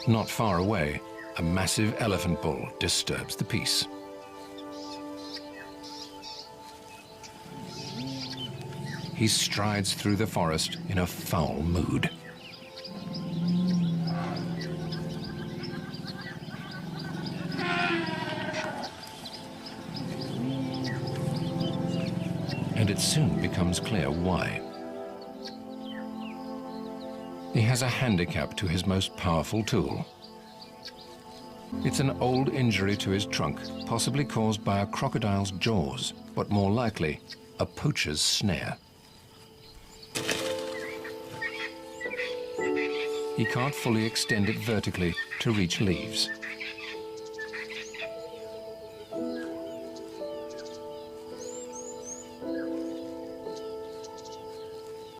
Not far away, a massive elephant bull disturbs the peace. He strides through the forest in a foul mood. And it soon becomes clear why. He has a handicap to his most powerful tool. It's an old injury to his trunk, possibly caused by a crocodile's jaws, but more likely, a poacher's snare. He can't fully extend it vertically to reach leaves.